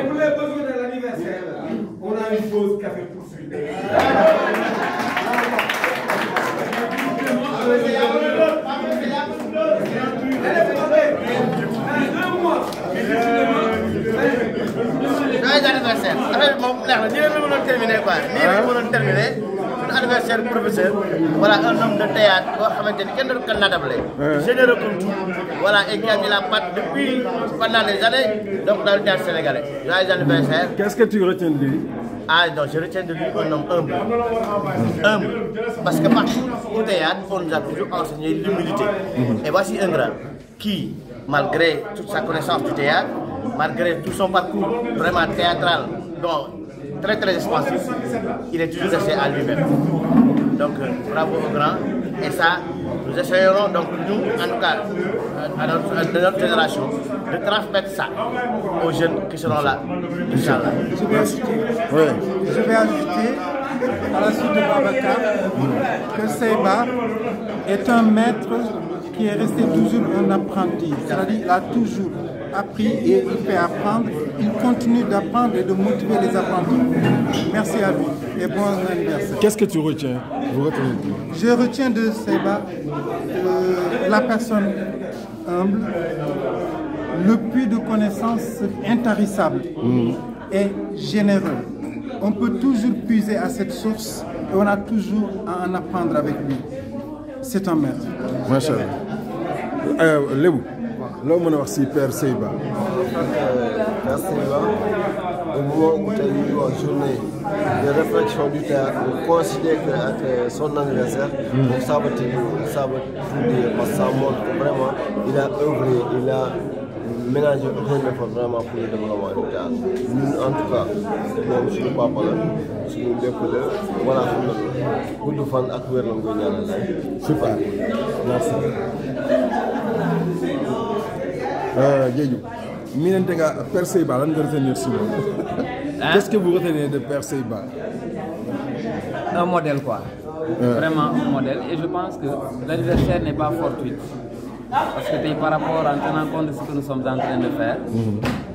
Pour les besoins de l'anniversaire, on a une pause café poursuite. Anniversaire professeur, voilà un homme de théâtre, généreux comme tout, voilà, et qui a mis la patte depuis pendant des années donc dans le théâtre sénégalais. Joyeux anniversaire. Qu'est-ce que tu retiens de lui? Ah non, je retiens de lui un homme humble. Humble. Parce que partout au théâtre, on nous a toujours enseigné l'humilité. Et voici un grand qui, malgré toute sa connaissance du théâtre, malgré tout son parcours vraiment théâtral, donc très expansif, il est toujours resté à lui-même. Donc bravo au grand. Et ça, nous essayerons donc nous, en tout cas, de notre génération, de transmettre ça aux jeunes qui seront là, Inch'Allah. Je vais ajouter à la suite de Babacar que Seyba est un maître qui est resté toujours un apprenti. C'est-à-dire qu'il a toujours appris et il fait apprendre. Il continue d'apprendre et de motiver les apprentis. Merci à lui et bon anniversaire. Qu'est-ce que tu retiens? Je retiens de Seyba la personne humble, le puits de connaissances intarissable et généreux. On peut toujours puiser à cette source et on a toujours à en apprendre avec lui. C'est un maître. Machallah. Lébu, là on a aussi Père Seyba. Père Seyba, au moment où tu as eu une journée de réflexion du théâtre, on considère que son anniversaire, ça va tout dire, parce que ça montre que vraiment il a œuvré, il a ménagé aucun effort vraiment pour le développement du théâtre. Nous, en tout cas, moom suñu papa la suñu lépp la voilà xam na gudd fan ak wér la nga koy ñaanal. Super, merci. Diédhiou, miinante nga Père Seyba lan nga retenir si moom. Qu'est-ce que vous retenez de Père Seyba? Un modèle quoi. Vraiment un modèle. Et je pense que l'anniversaire n'est pas fortuit. Parce que par rapport en tenant compte de ce que nous sommes en train de faire,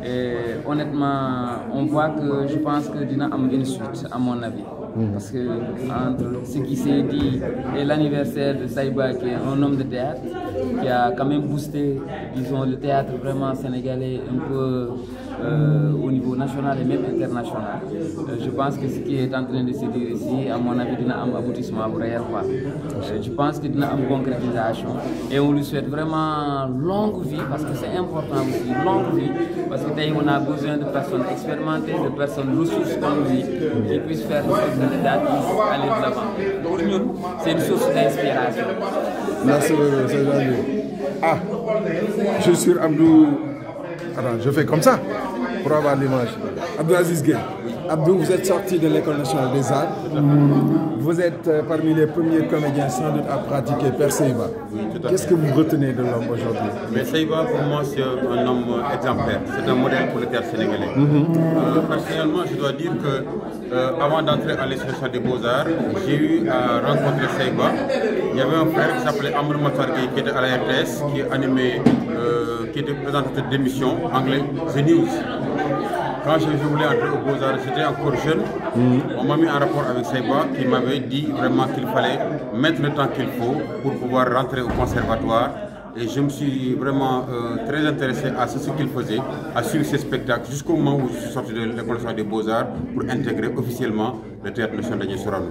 et honnêtement, on voit que je pense que Dina a une suite, à mon avis. Parce que entre ce qui s'est dit et l'anniversaire de Seyba, qui est un homme de théâtre, qui a quand même boosté, disons, le théâtre vraiment sénégalais un peu au niveau national et même international. Je pense que ce qui est en train de se dire ici, à mon avis, Dina a un aboutissement réel. Je pense que Dina a une concrétisation et on lui souhaite vraiment longue vie parce que c'est important aussi, longue vie, parce que on a besoin de personnes expérimentées, de personnes ressources comme lui qui puissent faire le théâtre aller de l'avant. Pour nous, c'est une source d'inspiration. Merci beaucoup, c'est gentil. Ah, je suis sur Abdou. Attends, je fais comme ça pour avoir l'image. Abdou Aziz Gueye. Abdou, vous êtes sorti de l'École nationale des arts. Vous êtes parmi les premiers comédiens sans doute à pratiquer Père Seyba. Qu'est-ce que vous retenez de l'homme aujourd'hui? Mais Seyba, pour moi, c'est un homme exemplaire. C'est un modèle pour le théâtre sénégalais. Personnellement, je dois dire que avant d'entrer à l'Institut des Beaux-Arts, j'ai eu à rencontrer Seyba. Il y avait un frère qui s'appelait Amr Matargui, qui était à la RTS, qui animait, qui était présentateur d'émissions anglais, The News. Quand je voulais entrer aux Beaux-Arts, j'étais encore jeune. On m'a mis en rapport avec Seyba qui m'avait dit vraiment qu'il fallait mettre le temps qu'il faut pour pouvoir rentrer au conservatoire. Et je me suis vraiment très intéressé à ce qu'il faisait, à suivre ses spectacles, jusqu'au moment où je suis sorti de l'École nationale des Beaux-Arts pour intégrer officiellement le Théâtre national d'Agnès Sorano.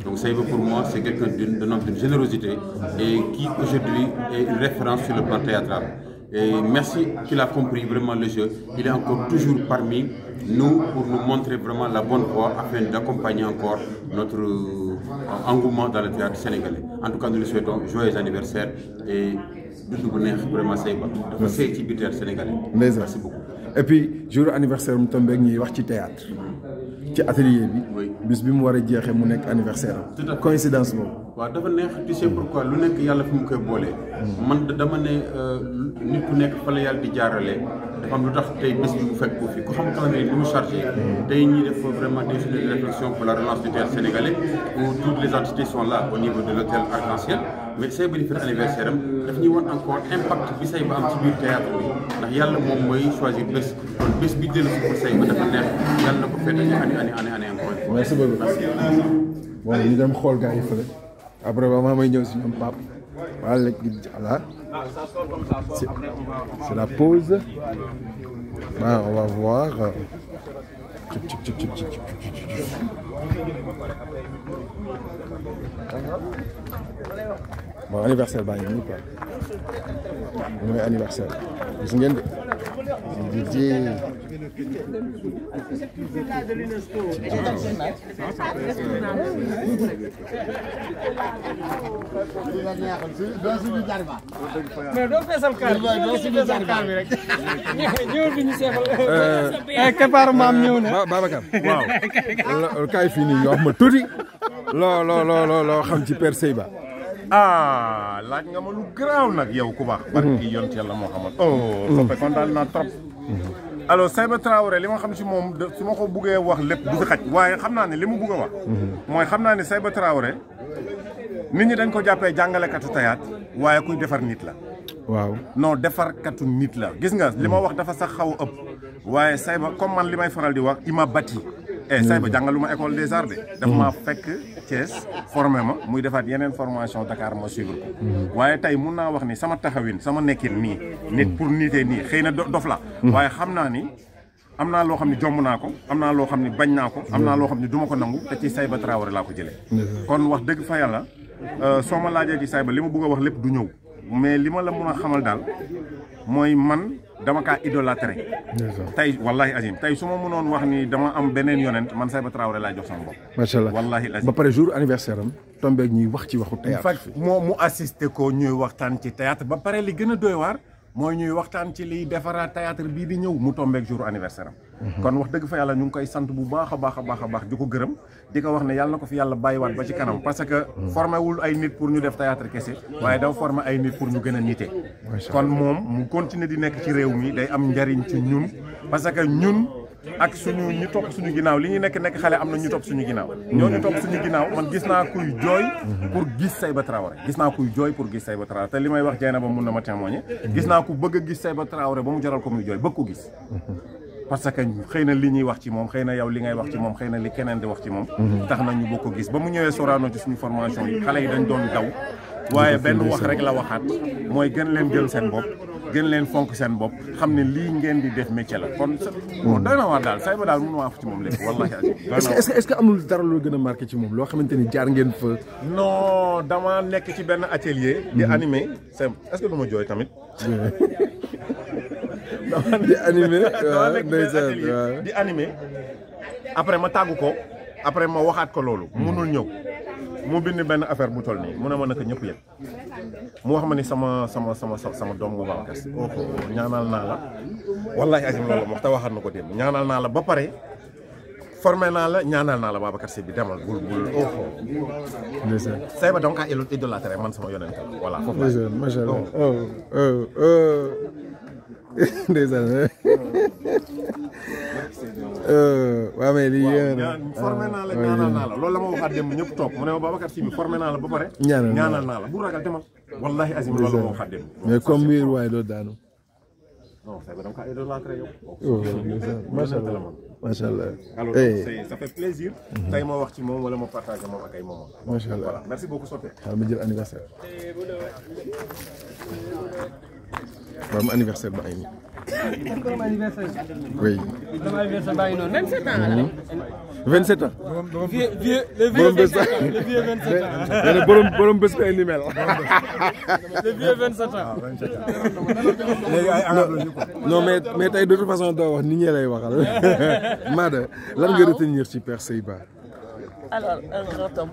Donc Saiba pour moi c'est quelqu'un d'un homme d'une générosité et qui aujourd'hui est une référence sur le plan théâtral. Et merci qu'il a compris vraiment le jeu. Il est encore toujours parmi nous pour nous montrer vraiment la bonne voie afin d'accompagner encore notre engouement dans le théâtre sénégalais. En tout cas, nous lui souhaitons joyeux anniversaire et vraiment Saiba. C'est le théâtre sénégalais. Merci beaucoup. Et puis, jour anniversaire, nous tombons dans théâtre. Ci atelier bi bis bi mu wara jexé mu nek anniversaire coïncidence boobu waaw dafa neex tu sais pourquoi lu nek yalla fi mu koy bolé man dama né nit ku nek fa la yalla di jaaralé dafa am lutax tay bis bi mu fekk ko fi ko xam calendrier bi mu chargé tay ñi def vraiment des journées de réflexion pour la relance du théâtre sénégalais où toutes les entités sont là au niveau de l'hôtel Arc-en-Ciel mais Saiba di fi anniversaire am daf ñuy won encore impact bi Saiba am ci biir théâtre bi ndax yalla mom moy choisir bés kon bés bi dellu ci pour Saiba dafa neex yalla na ko fête année encore. Merci beaucoup. Bon, ñu dem xool gars yi fële après ba may ñëw si ñoom Pape voilà c'est la pause. Ben, on va voir. Bon, anniversaire baa ngi nii quoi mooy anniversaire gis ngeen de mais doo feesal kaar bi doo feesal kaar bi rek ñëwul bi ñu seexal kepaaru maam ñëw na Babacar waaw kaay fii nii ñu wax ma tuuti loo xam ci Père Saiba. Ah, laaj nga ma lu garaaw nag yow ku baax. barki yont yàlla moo xamal. oh soppe kontaan naa trop. alors Saiba Traoré li ma xam si moom su ma ko buggee wax lépp du fi xaj waaye xam naa ne li mu bugg a wax. mooy xam naa ne Saiba Traoré nit ñi dañ ko jàppee jàngalekatu théâtre waaye kuy defar nit la. waaw non defarkatu nit la gis nga li ma wax dafa sax xaw a ëpp waaye Saiba comme man li may faral di wax ima bati. Saiba jàngaluma école des arts de. dafa maa fekk Thiès formé ma muy defaat yeneen formation Dakar ma suivre ko. waaye tey mun naa wax ni sama taxawin sama nekkin nii. nit pour nitee nii xëy na dof la. waaye xam naa ni am naa loo xam ne jomb naa ko am naa loo xam ne bañ naa ko am naa loo xam ne duma ko nangu te ci Saiba Traoré laa ko jëlee. kon wax dëgg fa yàlla soo ma laajee ci Saiba li ma bëgg a wax lépp du ñëw mais li ma la mun a xamal daal mooy man. dama kaa idolâtré tey wallahi azim tey su ma mënoon wax ni dama am beneen yonent man Saiba Traoré laa jox sama bopp. macha allah wallahi azim ba pare jour anniversaire am tombé ñuy wax ci waxu théâtre. mu assisté ko ñuy waxtaan ci théâtre ba pare li gën a doy waar mooy ñuy waxtaan ci liy defaraat théâtre bii di ñëw mu tombeek jour anniversaire am. kon wax dëgg fa yàlla ñu ngi koy sant bu baax a baax a baax a baax di ko gërëm di ko wax ne yàlla na ko fi yàlla bàyyiwaat ba ci kanam parce que formé wul ay nit pour ñu def théâtre kese waaye dafa formé ay nit pour ñu gën a nite. kon moom mu continuer di nekk ci réew mi day am njariñ ci ñun parce que ñun ak suñu ñu topp suñu ginnaaw li ñu nekk xale am na ñu topp suñu ginnaaw. ñooñu topp suñu ginnaaw man gis naa kuy jooy pour gis Saiba Traoré gis naa kuy jooy pour gis Saiba Traoré te li may wax Dieynaba mun na ma témoigner gis naa ku bëgg a gis Saiba Traoré ba mu jaral ko muy jooy bëgg ko gis. parce que xëy na li ñuy wax ci moom xëy na yow li ngay wax ci moom xëy na li keneen di wax ci moom. tax na ñu bëgg ko gis ba mu ñëwee Sorano ci suñu formation yi xale yi dañ doon daw. waaye benn wax rek la waxaat mooy gën leen jël seen bopp gën leen fonk seen bopp xam ne lii ngeen di def métier la kon doy na waar daal Saiba daal mënu ma wax ci moom léegi wallahi est-ce que amul dara loo gën a marqué ci moom loo xamante ni jaar ngeen fa. non dama nekk ci benn atelier di animé est-ce que du ma jooy tamit di animé di animé après ma tàggu ko après ma waxaat ko loolu mënul ñëw mu bind benn affaire bu toll nii mu ne ma naka ñëpp yëg mu wax ma ni sama doom bu Babacar Sy ñaanal naa la wallahi azim loolu wax te waxaat na ko démb ñaanal naa la ba pare formé naa la ñaanal naa la Babacar Sy bi demal bul Saiba donc a idolâtré man sama yonent voilà foofu la macha allah ndeysaan waaw mais lii formé naa la ñaanal naa la loolu la ma waxaat démb ñëpp toog mu ne ma Babacar Sy bi formé naa la ba pare ñaanal naa la bu ragal demal wallahi azim loolu la ma waxaat démb mais comme wiir waaye doo daanu non Saiba donc a idolâtré yow macha allah macha allah alors ça fait plaisir tey ma wax ci moom wala ma partagé moom ak ay moom macha allah voilà merci beaucoup Sopé xaaral ma jël anniversaire ba am anniversaire ba ay nii Oui. 27 ans. 27 ans. Le vieux 27 ans. Le vieux 27 ans. Borom bés bi mel. Le vieux 27 ans. Non mais tey de toute façon doo wax nit ñi lay waxal. Mada lan nga retenir ci Père Seyba? Alors, un grand homme,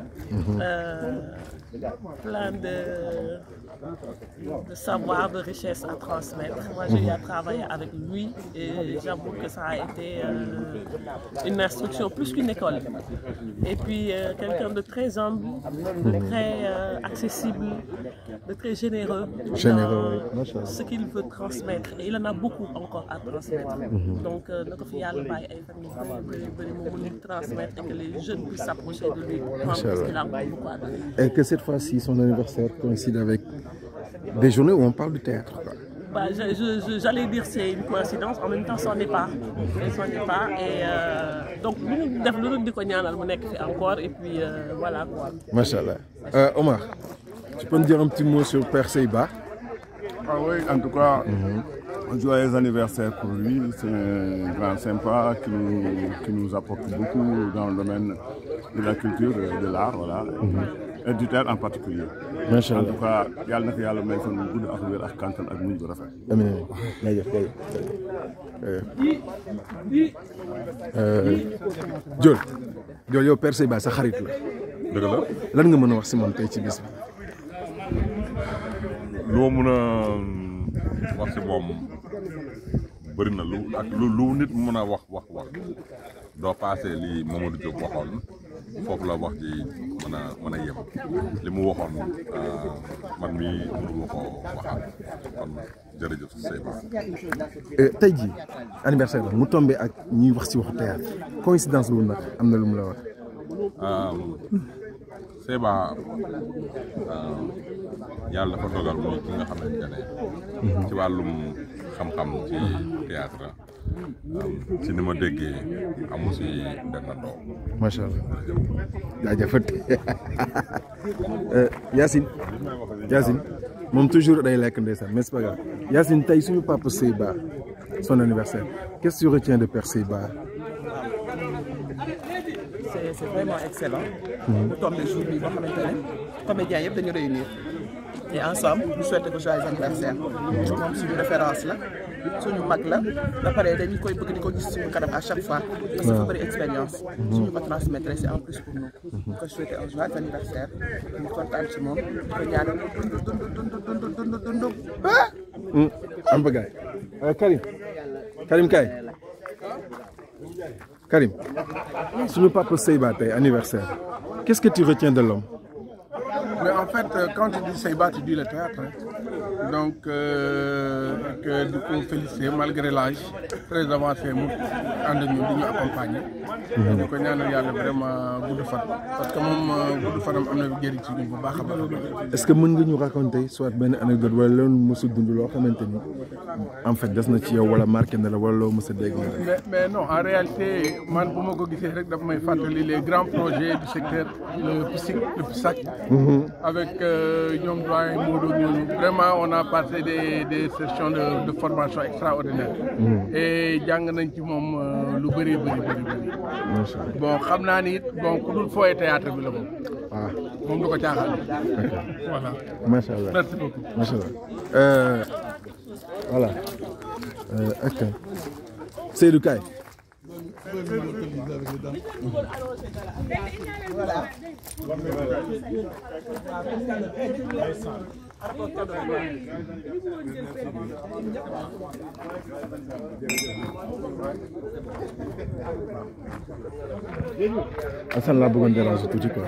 plein de savoir, de richesse à transmettre. Moi, j'ai eu à travailler avec lui et j'avoue que ça a été une instruction plus qu'une école. Et puis, quelqu'un de très humble, de très accessible, de très généreux dans ce qu'il veut transmettre. Et il en a beaucoup encore à transmettre. Donc, notre fille transmettre et que les jeunes puissent s'approcher de lui. Parce qu'il a beaucoup à donner. Et que cette fois-ci, son anniversaire coïncide avec des journées où on parle de théâtre. Bah, j'allais dire c'est une coïncidence, en même temps c'en est pas. Et donc nous devons nous dire encore et puis voilà quoi. Machallah. Omar, tu peux me dire un petit mot sur Père Seyba? Ah oui, en tout cas, joyeux anniversaire pour lui. C'est un grand sympa qui nous apporte beaucoup dans le domaine de la culture, de l'art, voilà. Et du théâtre en particulier. Macha Allah. En tout cas, yàlla na ko yàlla may fan bu gudd ak wér ak kantan ak muñ bu rafet. Amiin. Diol yow Père Seyba sa xarit la. dëgg la. lan nga mën a wax si moom tey ci bis bi. loo mën a wax si moom bëri na lu nit mën a wax doo paase li Mamadou Diop waxoon foofu la wax ji mën a yem li mu waxoon man mii mënuma ko waxaat kon jërëjëf Seyba. tey jii anniversaire mu tombé ak ñuy wax si waxu théâtre coïncidence boobu nag am na lu mu la wax. Seyba yàlla dafa dogal muy ki nga xamante ne ci wàllum xam-xam ci théâtre ci ni ma déggee amu si dendandoo. macha allah jaajëfat Yacine moom toujours day lekk ndeysaan mais c'est pas grave Yacine tey suñu papa Seyba son anniversaire qu'est-ce que tu retiens de Père Seyba? C'est vraiment excellent. Mu tombé jour bi boo xamante ne comédiens yëpp dañu réunir et ensemble ñu souhaité ko joyeux anniversaire. moom suñu référence la suñu mag la ba pare dañu koy bëgg di ko gis suñu kanam à chaque fois. parce que dafa bëri expérience. suñu ko transmettre c'est en plus pour nous. ñu ko souhaité un joyeux anniversaire ñu kontaan ci moom di ko ñaanal dund. am ba gaay Karim Kay Karim suñu papa Seyba tey anniversaire qu'est-ce que tu retiens de l'homme? Mais en fait, quand tu dis Seyba, tu dis le théâtre. Donc, que du coup, féliciter, malgré l'âge, très avancé, nous accompagner. Donc, on a vraiment beaucoup de fans. Parce que moi, beaucoup de fans, on a guéri sur nous. Est-ce que vous pouvez nous raconter soit une anecdote ou une en fait, das na ci yow wala marqué na la wala loo mës a dégg. Mais non, en réalité, man bu ma ko gisee rek daf may fàttali les grands projets du secteur, le PSAC, avec ñoom doyen Modou ñooñu. Vraiment, on a passé des sessions de formation extraordinaires. Et jàng nañ ci moom lu bëri. Bon, xam naa ni bon ku dul fooy théâtre bi la moom. Ah. Moom du ko caaxaan. Voilà. Macha Allah. Merci beaucoup. Macha Allah. Voilà. Ok. Seydou Kay. Voilà. Assane laa bëggoon déranger tuuti quoi.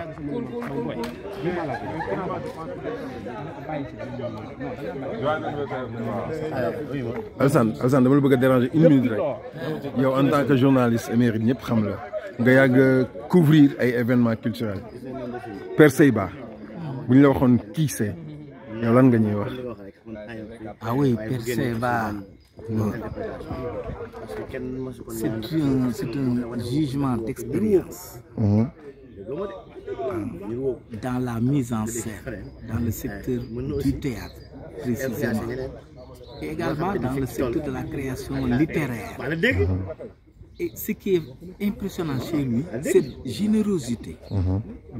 Alassane dama la bëgg a déranger une minute rek yow en tant que journaliste émérite ñëpp xam la nga yàgg couvrir ay événements culturels Père Seyba bu ñu la waxoon kii c'est yow lan nga ñuy wax. Ah oui, Père Seyba. C'est un jugement d'expérience dans la mise en scène, dans le secteur du théâtre précisément. et également dans le secteur de la création littéraire. Et ce qui est impressionnant chez lui, cette générosité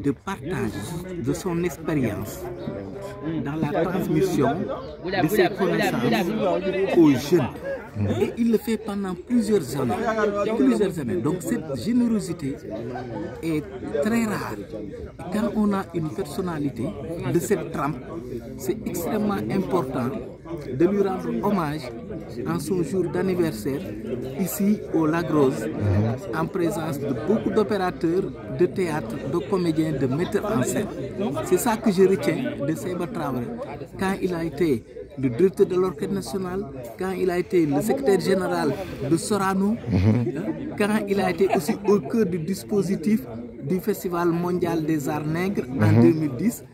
de partage de son expérience dans la transmission de ses connaissances aux jeunes. Et il le fait pendant plusieurs années. Donc cette générosité est très rare. Et quand on a une personnalité de cette trempe, c'est extrêmement important de lui rendre hommage en son jour d'anniversaire ici au Lac Rose, en présence de beaucoup d'opérateurs de théâtre, de comédiens, de metteurs en scène. C'est ça que je retiens de Seyba Traoré quand il a été le directeur de l'Orchestre national, quand il a été le secrétaire général de Sorano, quand il a été aussi au cœur du dispositif du Festival mondial des arts nègres en 2010,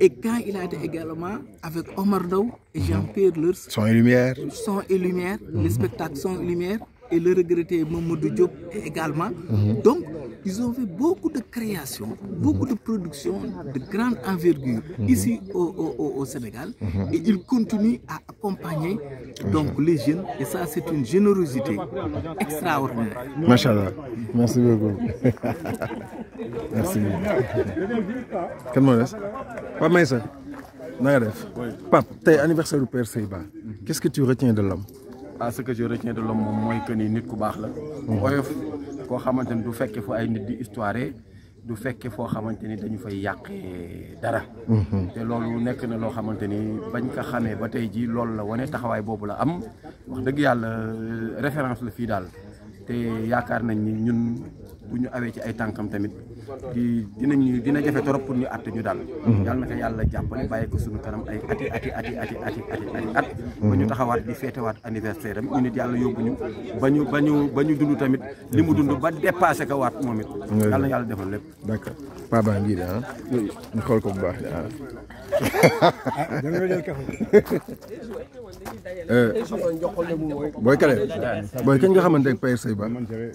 et quand il a été également avec Omar Ndao et Jean-Pierre Lers. Son et lumière. Son et lumière, les spectacles Son et lumière, et le regretté Mamadou Diop également. Donc, ils ont fait beaucoup de créations, beaucoup de productions de grande envergure ici au Sénégal, et ils continuent à accompagner donc les jeunes, et ça c'est une générosité extraordinaire. Machallah, merci beaucoup. Merci. Kan moo des Pape Maïssa na nga def. Pape, tey anniversaire du Père Seyba, qu'est-ce que tu retiens de l'homme? Ce que je retiens de l'homme moom mooy que ni nit ku baax la. oyof koo xamante ni du fekke fu ay nit di histoire, du fekke foo xamante ni dañu fay yàqee dara. te loolu nekk na loo xamante ni bañ ko xamee ba tey ji loolu la wane taxawaay boobu la am wax dëgg yàlla référence la fii daal te yaakaar nañ ni ñun bu ñu awee ci ay tànkam tamit dina jafe trop pour ñu àtte ñu daal. yàlla na ko yàlla jàppale bàyyi ko suñu kanam ay at ba ñu taxawaat di feetewaat anniversaire am ñu nit yàlla yóbbu ñu ba ñu dund tamit li mu dund ba dépassé ko waat moom it. yàlla na yàlla defal lépp. D'accord. Papa ngi de ñu xool ko bu baax de booy kale booy kañ nga xamante ak Père Seyba?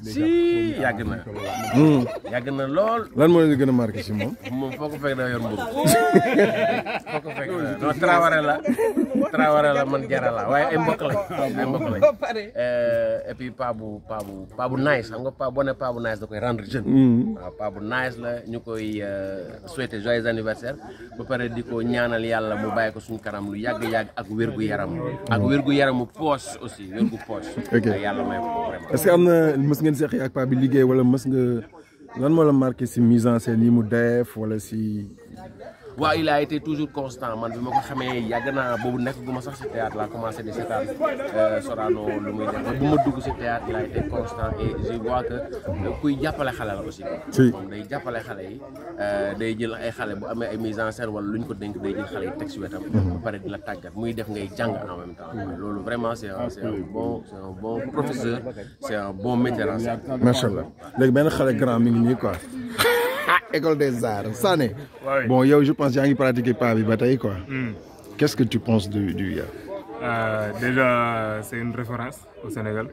si yàgg na. yàgg na lool. lan moo leen gën a marqué si moom? moom foo ko fekk da yor mburu. foo ko fekk non Traoré la man Jara la waaye ay mbokk lañ. et puis pa bu nice xam nga pa boo ne pa bu nice da koy rendre jeune. waaw pa bu nice la ñu koy souhaiter joyeux anniversaire ba pare di ko ñaanal yàlla mu bàyyi ko suñu kanam lu yàgg ak wérgu yaram. ak wérgu yaramu poche aussi wérgu poche. ok yàlla may ko vraiment. est-ce que am na mës ngeen seq ak pa bi liggéey wala mës nga lan moo la marqué si mise en scène yi mu def wala si. waaw il a été toujours constant man bi ma ko xamee yàgg naa boobu nekk gu ma sax si théâtre laa commencé di seetaan Sorano lu muy def bu ma dugg si théâtre il a été constant et je vois que kuy jàppale xale la aussi. moom day jàppale xale yi day jël ay xale bu amee ay mise en scène wala lu ñu ko dénk day jël xale yi teg si wetam. ba pare di la tàggat muy def ngay jàng en même temps. loolu vraiment c'est un bon professeur c'est un bon metteur en scène. macha allah léegi benn xale grand mi ngi nii quoi. École des arts Sané. Bon yow je pense yaa ngi pratiquer pas bi ba tey quoi. Qu'est-ce que tu penses du déjà c'est une référence au Sénégal.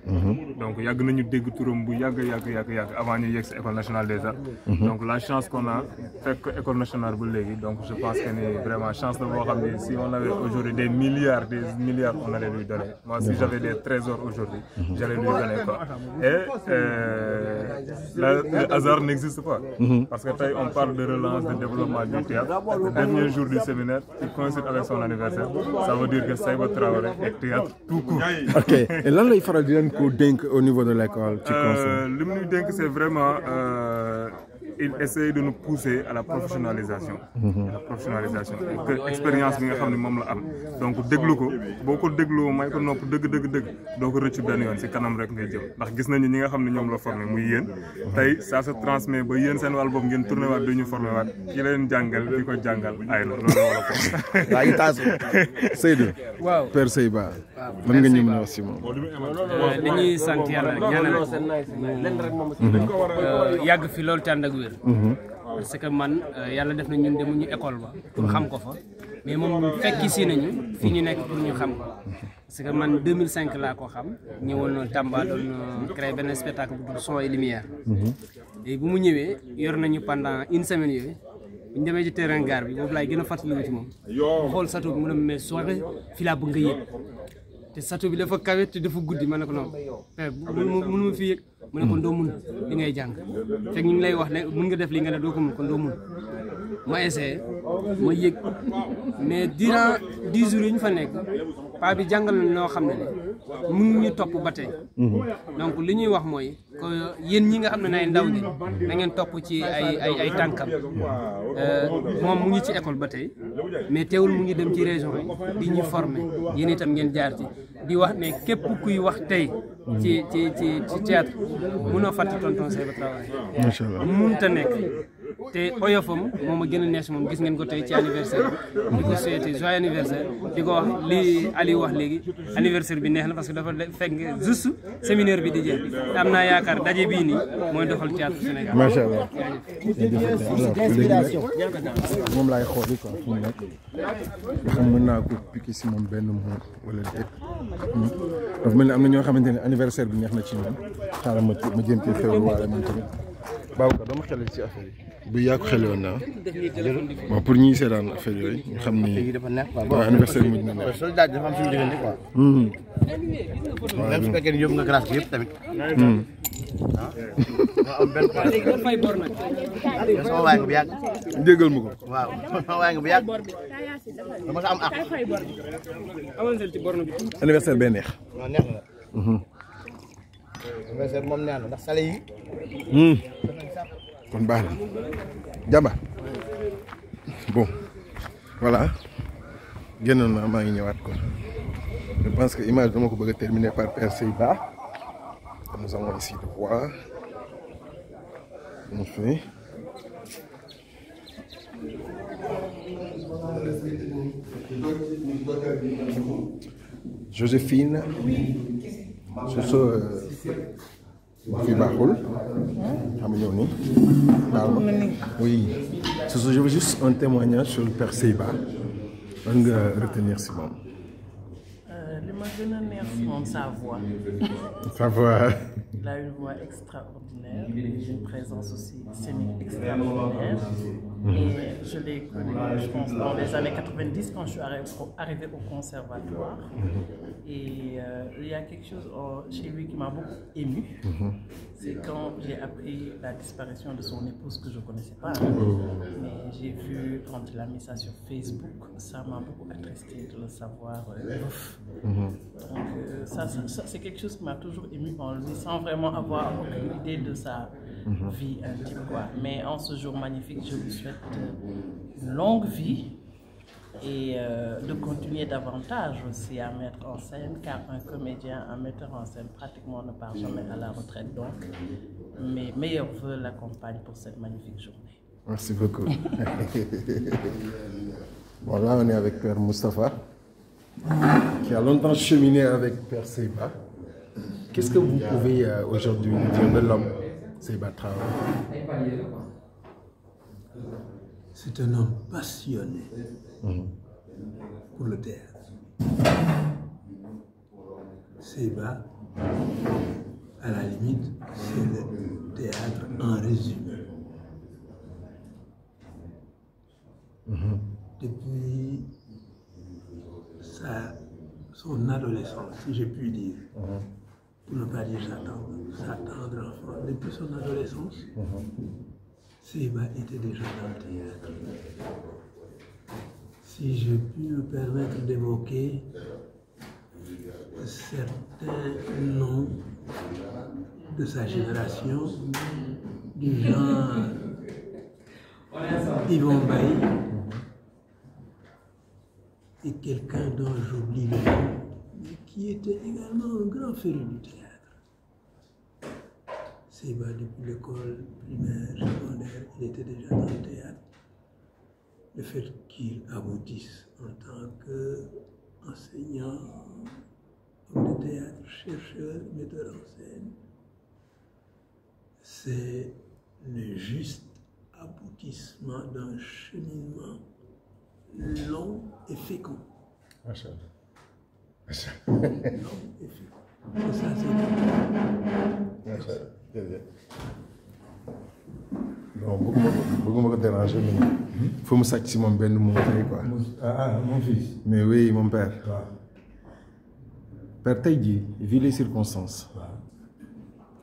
Donc yàgg nañu dégg turam bu yàgg avant ñu yegg si École nationale des arts. Donc la chance qu'on a fekk École nationale ba léegi donc je pense que ni vraiment chance la boo xam ne si on avait aujourd'hui des milliards on allait lui donner. Moi si j'avais des trésors aujourd'hui j'allais lui donner quoi. Et le hasard n'existe pas. Parce que tey on parle de relance de développement du théâtre. Le dernier jour du séminaire qui coïncide avec son anniversaire ça veut dire que Seyba Traoré et théâtre tout court. Ok. Et lan lay faral di leen ko dénk au niveau de l'école ci conseil. Li mu ñuy dénk c'est vraiment il essaye de nous pousser à la professionnalisation. Et que expérience bi nga xam ne moom la am. Donc déglu ko boo ko dégloo may ko nopp dëgg doo ko rëccu benn yoon si kanam rek ngay jëm ndax gis nañu ñi nga xam ne ñoom la formé muy yéen tey ça se transmet ba yéen seen wàll boobu ngeen tourné waat du ñu formé waat ki leen jàngal di ko jàngal ay na loolu wala ko. waa ñu taasu Seydou. waaw Père Seyba. lan nga ñu mën a wax si moom. dañuy sant yàlla ñaanal ko yàgg fi loolu tànn ak wér. parce que man yàlla def na ñun demuñu école ba pour xam ko fa mais moom fekki si nañu fii ñu nekk pour ñu xam ko parce que man 2005 laa ko xam ñëwoon Tamba doon créé benn spectacle bu tudd Son et lumière. et bu mu ñëwee yor nañu pendant une semaine yooyu bu ñu demee ci terrain gare bi boobu laay gën a fàttaliku ci moom. xool satu bi mu ne mais soirée fii laa bëgg nga yëg te château bi dafa kawe te dafa guddi ma ne ko noonu mënu ma fi yëg mu ne kon doo mun li ngay jàng fekk ñu ngi lay wax ne mun nga def li nga ne doo ko mun kon doo mun ma essayé ma yëg mais durant 10 jours yi ñu fa nekk paa bi jàngal na noo xam ne mu ngi ñu topp ba tey donc li ñuy wax mooy que yéen ñi nga xam ne nay ndaw ñi na ngeen topp ci ay tànkam moom mu ngi ci école ba tey mais teewul mu ngi dem ci région yi di ñu former yéen itam ngeen jaar ci di wax ne képp kuy wax tey ci théâtre mënoo fàtte tonton Seyba Traoré. macha allah mënut a nekk te oyofam moom a gën a neex moom gis ngeen ko tey ci anniversaire bi di ko souhaité joyeux anniversaire di ko wax li Aliou wax léegi anniversaire bi neex na parce que dafa fekk juste séminaire bi di jeex am naa yaakaar daje bii nii mooy doxal théâtre Sénégal. macha allah moom laay xooli quoi fu mu nekk nga xam mën naa ko piqué si moom benn mot wala déet dafa mel ni am na ñoo xamante ne anniversaire bi neex na ci ñoom xaaral ma jéem cee xewlu waale man tamit Babacar dama xelal ci affaire yi bu yaa ko xele woon naa bon pour ñuy seetaan affaire yooyu ñu xam ni waaw anniversaire bi mujj na neex soldat dafa am suñu diggante quoi même su fekkee ne yóbbu nga grâce bi yëpp tamit am benn sama waay nga bu yàgg jégal ma ko waaw sama waay nga bu yàgg dama sa am ak anniversaire bee neex waaw neex na anniversaire moom neex na ndax sale yi kon baax na Jamba bon voilà génn na maa ngi ñëwaat quoi je pense que image dama ko bëgg a terminer par Père Seyba nous allons ici le voir on fait Joséphine fii baaxul xam nga ñëw ni daal oui je veux juste un témoignage sur le Père Seyba lan nga retenir si moom. li ma gën a neex si moom sa voix. sa voix. Il a une voix extraordinaire, une présence aussi scénique extraordinaire. Et je l'ai connu, je pense, dans les années 90 quand je suis arrivée au conservatoire. Et il y a quelque chose chez lui qui m'a beaucoup émue. C'est quand j'ai appris la disparition de son épouse que je ne connaissais pas. Mais j'ai vu quand il a mis ça sur Facebook, ça m'a beaucoup attristé de le savoir. Donc ça c'est quelque chose qui m'a toujours ému en lui, sans vraiment avoir aucune idée de sa vie intime, quoi. Mais en ce jour magnifique, je lui souhaite une longue vie et de continuer davantage aussi à mettre en scène, car un comédien, un metteur en scène pratiquement ne part jamais à la retraite. Donc mes meilleurs vœux l'accompagnent pour cette magnifique journée. Merci beaucoup. Bon, là on est avec Père Moustapha, qui a longtemps cheminé avec Père Seyba. Qu'est-ce que vous pouvez aujourd'hui dire de l'homme Seyba Traoré? C'est un homme passionné pour le théâtre. Seyba, à la limite, c'est le théâtre en résumé. Depuis son adolescence, si je puis dire, pour ne pas dire sa tendre enfance, depuis son adolescence, Seyba était déjà dans le théâtre. Si je puis me permettre d'évoquer certains noms de sa génération, du genre Yvon Bailly, et quelqu'un dont j'oublie le nom, mais qui était également un grand féru du théâtre. Seyba, depuis l'école primaire, secondaire, il était déjà dans le théâtre. Le fait qu'il aboutisse en tant qu'enseignant, homme de théâtre, chercheur, metteur en scène, c'est le juste aboutissement d'un cheminement long et fécond. Long et fécond. Et ça, c'est bon, beaucoup me déranger, mais il faut me sacrifier mon ben de monter, quoi. mon fils. Mais oui, mon père. Père tey jii vu les circonstances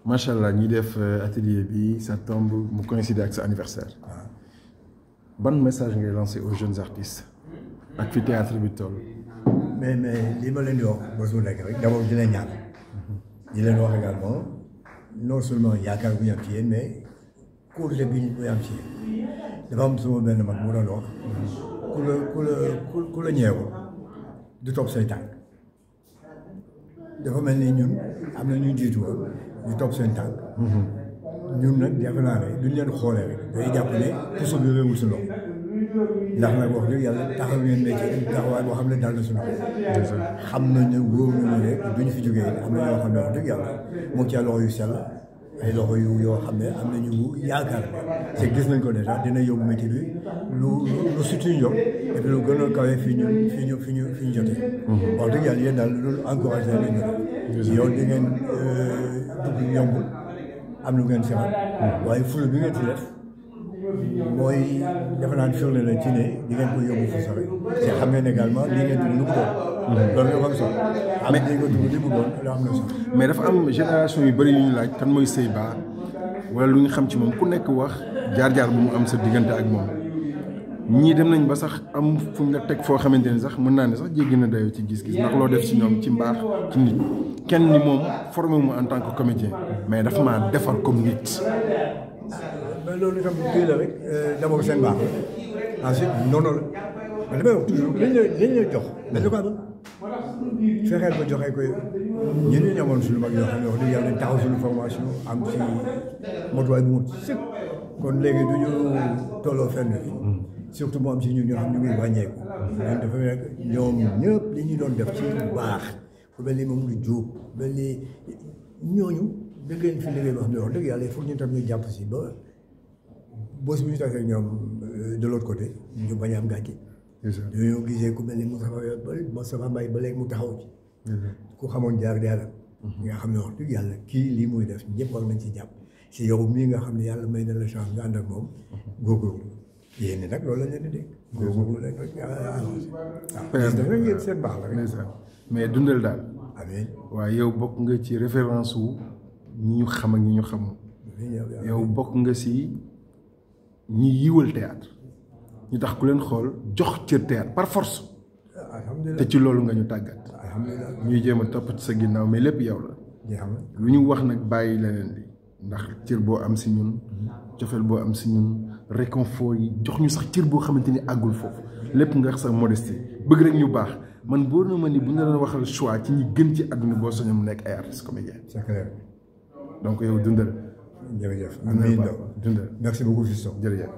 macha allah ñi def atelier bi ça tombe mu coïncider ak sa anniversaire ban message ngay lancer aux jeunes artistes ak fi théâtre bi toll. mais li ma leen di wax bés bu nekk rek d'abord dina ñaan di leen wax également non seulement yaakaar bu ñu am ci yéen mais kóolute bi ñu am ci yéen dafa am sama benn mag mu doon wax ku la ñeewul du topp say tànk dafa mel ni ñun am na ñu jiitu woon ñu topp seen tànk ñun nag defe naa ne duñ leen xoolee rek day jàpp ne puso bi réewul si loxo ndax nag wax dëgg yàlla taxaw ngeen métier taxawaay boo xam ne dal na suñu ko xam nañ ne wóor nañu ne duñu fi jógee am na ñoo xam ne wax dëgg yàlla mu ngi ci loxo yu sell ay loxo yu yoo xam ne am nañu yaakaar ne c'est gis nañ ko déjà dina yóbbu métier bi lu surtout ñu jóg et puis lu gën a kawe fi ñu jotee wax dëgg yàlla yéen daal loolu encouragé nañu yow di ngeen dugg yombul am lu ngeen semal waaye fula bi ngeen ci def mooy defe naa firnde la ci ne di ngeen ko yóbbu fu sore te xam ngeen également lii ngeen dugg lu mu doon loolu dafa am solo mais di nga dugg li mu doon la am na solo mais dafa am génération yu bëri yu ñu laaj kan mooy Seyba wala lu ñu xam ci moom ku nekk wax jaar-jaar bu mu am sa diggante ak moom ñii dem nañ ba sax am fu nga teg foo xamante ni sax mën naa ne sax jéggi na dayoo ci gis-gis ndax loo def ci ñoom ci mbaax ci nit kenn ni moom formé mu en tant que comédien mais dafa maa defar comme nit. mais loolu itam kii la rek d'abord seen baax ensuite noonu la man damay wax toujours liñ la jox dañ la ko amal fexeel ba joxee ko ñun ñu amoon suñu mag yoo xam ne wax dëgg yàlla taxaw suñu formation am ci motuwaay bu mu sëkk kon léegi du ñu tolloo fenn fi surtout mu am ci ñun ñoo xam ñu ngi wàññeeku ñun dafa nekk ñoom ñëpp li ñu doon def ci bu baax ku mel ni Mamadou Diop mel ni ñooñu da ngeen fi liggéey boo xam ne wax dëgg yàlla il faut ñu tam ñu jàpp si ba bés bu ñu tasee ñoom de l'autre côté ñu bañ a am gàcce. dañoo gisee ku mel ni Moustapha Mbaye ba léegi mu taxaw ci. ku xamoon jaar jaaram. nga xam ne wax dëgg yàlla kii lii muy def ñëpp war nañ ci jàpp si yow mii nga xam ne yàlla may na la chance nga ànd ak moom góorgóorlu yéen ñi nag loolu lañ leen di dégg. góorgóorlu lañ rek avancé. waaw daf rek yéen seen baax la rek. mais dundal daal. amiin waaw yow bokk nga ci référence wu ñi ñu xam ak ñi ñu xamul. yow bokk nga si ñi yiwal théâtre ñu tax ku leen xool jox cër théâtre par force. te ci loolu nga ñu tàggat. ñuy jéem a topp ci sa ginnaaw mais lépp yow la. lu ñu wax nag bàyyi leneen li ndax cër boo am si ñun. cofeel boo am si ñun réconfort yi jox ñu sax cër boo xamante ni àggul foofu lépp nga sa modestie bëgg rek ñu baax man boo na ma ni bu ñu la doon waxal choix ci ñi gën ci àdduna boo soññee mu nekk ay artistes comédiens. c'est clair. donc yow dundal. jërëjëf amiin dundal. merci beaucoup Fiston jërëjëf.